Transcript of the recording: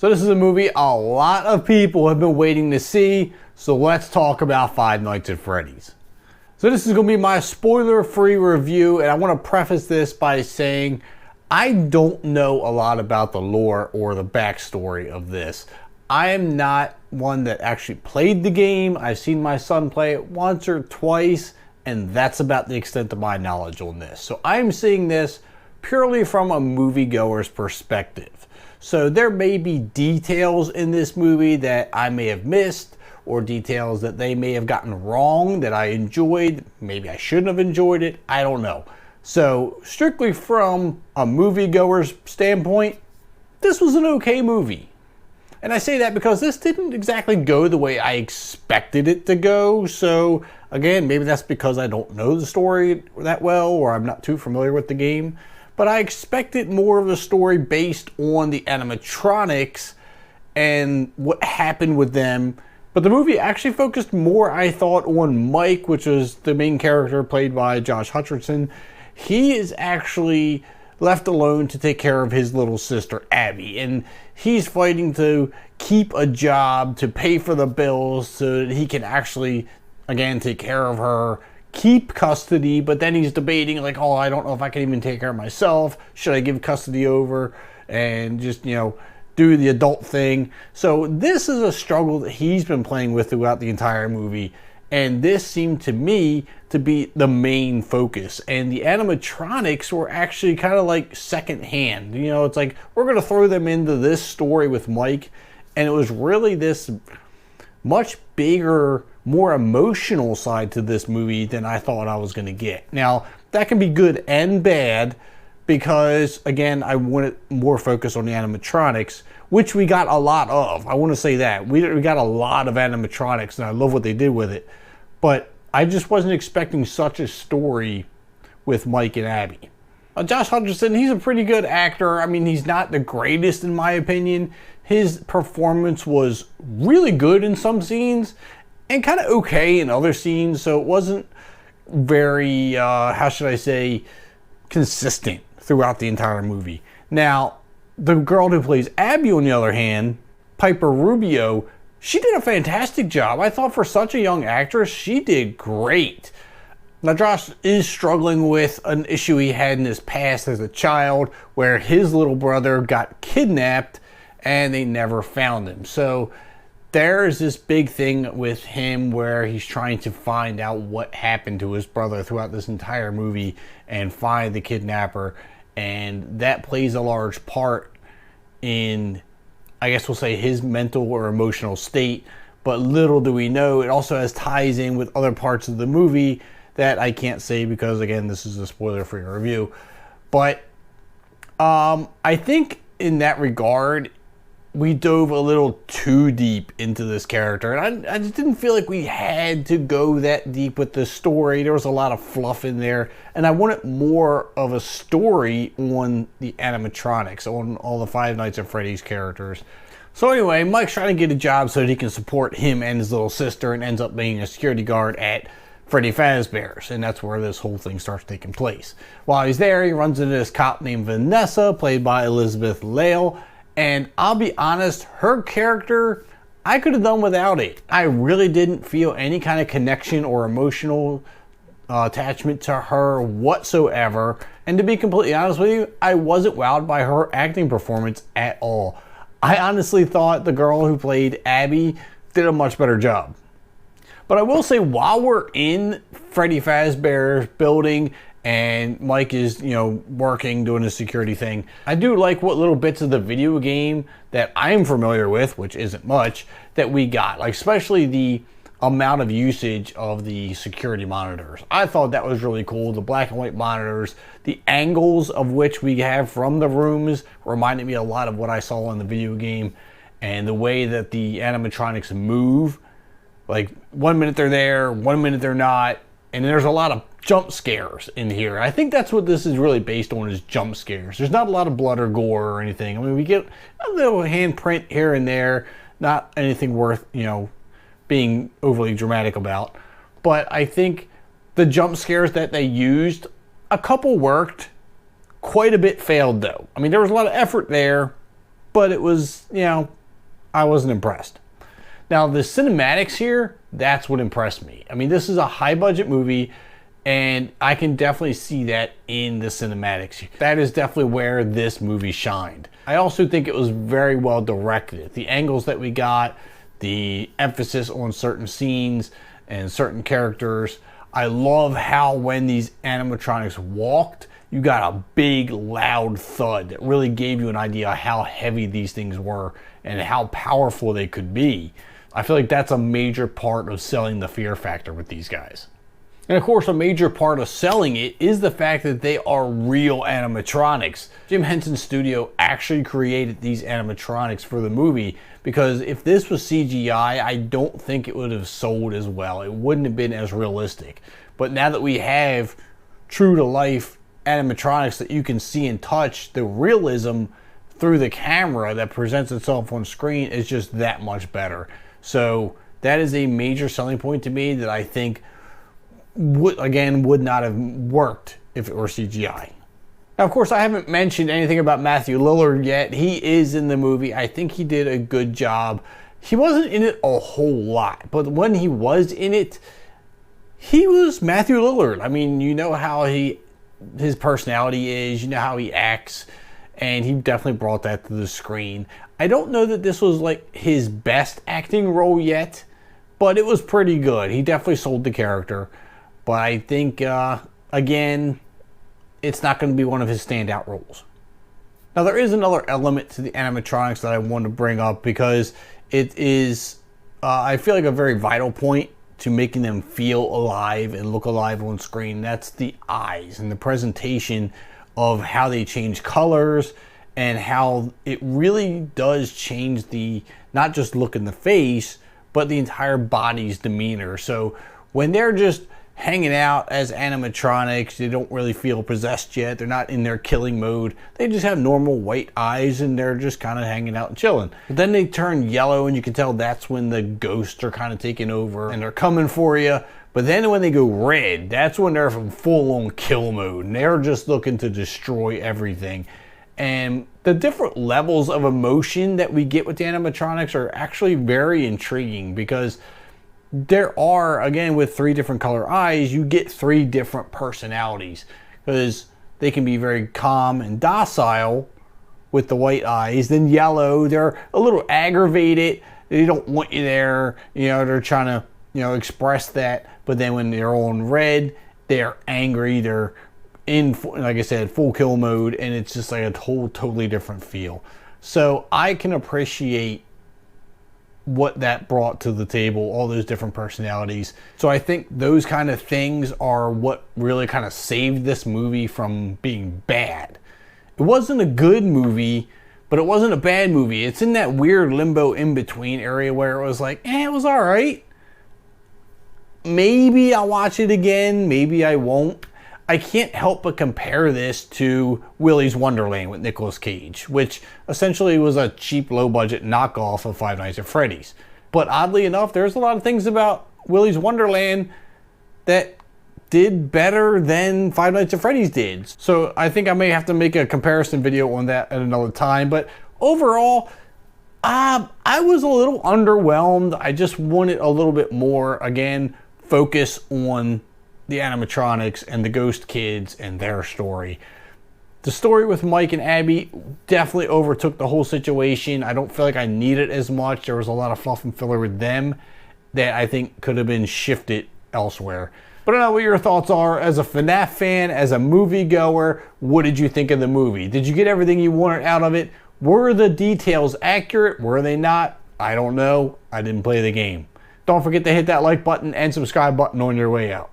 So this is a movie a lot of people have been waiting to see, so let's talk about Five Nights at Freddy's. So this is going to be my spoiler-free review, and I want to preface this by saying I don't know a lot about the lore or the backstory of this. I am not one that actually played the game. I've seen my son play it once or twice, and that's about the extent of my knowledge on this. So I'm seeing this purely from a moviegoer's perspective. So there may be details in this movie that I may have missed, or details that they may have gotten wrong that I enjoyed. Maybe I shouldn't have enjoyed it. I don't know. So strictly from a moviegoer's standpoint, this was an okay movie. And I say that because this didn't exactly go the way I expected it to go. So again, maybe that's because I don't know the story that well, or I'm not too familiar with the game. But I expected more of a story based on the animatronics and what happened with them. But the movie actually focused more, I thought, on Mike, which is the main character played by Josh Hutcherson. He is actually left alone to take care of his little sister, Abby. And he's fighting to keep a job, to pay for the bills, so that he can actually, again, take care of her, keep custody. But then he's debating, like, oh, I don't know if I can even take care of myself. Should I give custody over and just, do the adult thing? So this is a struggle that he's been playing with throughout the entire movie. And this seemed to me to be the main focus. And the animatronics were actually kind of like secondhand. It's like, we're going to throw them into this story with Mike. And it was really this much bigger, more emotional side to this movie than I thought I was going to get. Now, that can be good and bad because, again, I wanted more focus on the animatronics, which we got a lot of. I want to say that. We got a lot of animatronics, and I love what they did with it. But I just wasn't expecting such a story with Mike and Abby. Josh Hutcherson, he's a pretty good actor. I mean, he's not the greatest in my opinion. His performance was really good in some scenes and kind of okay in other scenes. So it wasn't very, how should I say, consistent throughout the entire movie. Now, the girl who plays Abby, on the other hand, Piper Rubio, she did a fantastic job. I thought for such a young actress, she did great. Now, Josh is struggling with an issue he had in his past as a child where his little brother got kidnapped and they never found him. So there's this big thing with him where he's trying to find out what happened to his brother throughout this entire movie and find the kidnapper. And that plays a large part in, I guess we'll say, his mental or emotional state. But little do we know, it also has ties in with other parts of the movie that I can't say because, again, this is a spoiler-free review. But I think in that regard, we dove a little too deep into this character. And I just didn't feel like we had to go that deep with the story. There was a lot of fluff in there. And I wanted more of a story on the animatronics, on all the Five Nights at Freddy's characters. So anyway, Mike's trying to get a job so that he can support him and his little sister, and ends up being a security guard at Freddy Fazbears. And that's where this whole thing starts taking place. While he's there, he runs into this cop named Vanessa, played by Elizabeth Lale. And I'll be honest, her character, I could have done without it. I really didn't feel any kind of connection or emotional attachment to her whatsoever. And to be completely honest with you, I wasn't wowed by her acting performance at all. I honestly thought the girl who played Abby did a much better job. But I will say, while we're in Freddy Fazbear's building and Mike is, working, doing his security thing, I do like what little bits of the video game that I'm familiar with, which isn't much, that we got. Like, especially the amount of usage of the security monitors. I thought that was really cool. The black and white monitors, the angles of which we have from the rooms reminded me a lot of what I saw in the video game. And the way that the animatronics move, like 1 minute they're there, 1 minute they're not. And there's a lot of jump scares in here. I think that's what this is really based on, is jump scares. There's not a lot of blood or gore or anything. I mean, we get a little handprint here and there, not anything worth, being overly dramatic about. But I think the jump scares that they used, a couple worked, quite a bit failed though. I mean, there was a lot of effort there, but it was, you know, I wasn't impressed. Now, the cinematics here, that's what impressed me. I mean, this is a high-budget movie, and I can definitely see that in the cinematics. That is definitely where this movie shined. I also think it was very well directed. The angles that we got, the emphasis on certain scenes and certain characters. I love how when these animatronics walked, you got a big, loud thud that really gave you an idea how heavy these things were and how powerful they could be. I feel like that's a major part of selling the fear factor with these guys. And of course, a major part of selling it is the fact that they are real animatronics. Jim Henson's studio actually created these animatronics for the movie, because if this was CGI, I don't think it would have sold as well. It wouldn't have been as realistic. But now that we have true to life animatronics that you can see and touch, the realism through the camera that presents itself on screen is just that much better. So that is a major selling point to me that I think would not have worked if it were CGI. Now, of course, I haven't mentioned anything about Matthew Lillard yet. He is in the movie. I think he did a good job. He wasn't in it a whole lot, but when he was in it, he was Matthew Lillard. I mean, you know how his personality is, you know how he acts, and he definitely brought that to the screen. I don't know that this was like his best acting role yet, but it was pretty good. He definitely sold the character. But I think, again, it's not going to be one of his standout roles. Now, there is another element to the animatronics that I want to bring up, because it is, I feel like, a very vital point to making them feel alive and look alive on screen. That's the eyes and the presentation of how they change colors and how it really does change the, not just look in the face, but the entire body's demeanor. So when they're just hanging out as animatronics, they don't really feel possessed yet. They're not in their killing mode. They just have normal white eyes and they're just kind of hanging out and chilling. But then they turn yellow and you can tell that's when the ghosts are kind of taking over and they're coming for you. But then when they go red, that's when they're from full-on kill mode and they're just looking to destroy everything. And the different levels of emotion that we get with the animatronics are actually very intriguing, because there are, again, with 3 different color eyes, you get 3 different personalities, because they can be very calm and docile with the white eyes. Then yellow, they're a little aggravated. They don't want you there. You know, they're trying to, you know, express that. But then when they're on red, they're angry. They're in, like I said, full kill mode, and it's just like a totally different feel. So I can appreciate what that brought to the table, all those different personalities. So I think those kind of things are what really kind of saved this movie from being bad. It wasn't a good movie, but it wasn't a bad movie. It's in that weird limbo in-between area where it was like, it was all right. Maybe I'll watch it again, maybe I won't. I can't help but compare this to Willy's Wonderland with Nicolas Cage, which essentially was a cheap, low-budget knockoff of Five Nights at Freddy's. But oddly enough, there's a lot of things about Willy's Wonderland that did better than Five Nights at Freddy's did. So I think I may have to make a comparison video on that at another time. But overall, I was a little underwhelmed. I just wanted a little bit more, again, focus on the animatronics and the ghost kids and their story. The story with Mike and Abby definitely overtook the whole situation. I don't feel like I need it as much. There was a lot of fluff and filler with them that I think could have been shifted elsewhere. But I don't know what your thoughts are as a FNAF fan, as a moviegoer. What did you think of the movie? Did you get everything you wanted out of it? Were the details accurate? Were they not? I don't know. I didn't play the game. Don't forget to hit that like button and subscribe button on your way out.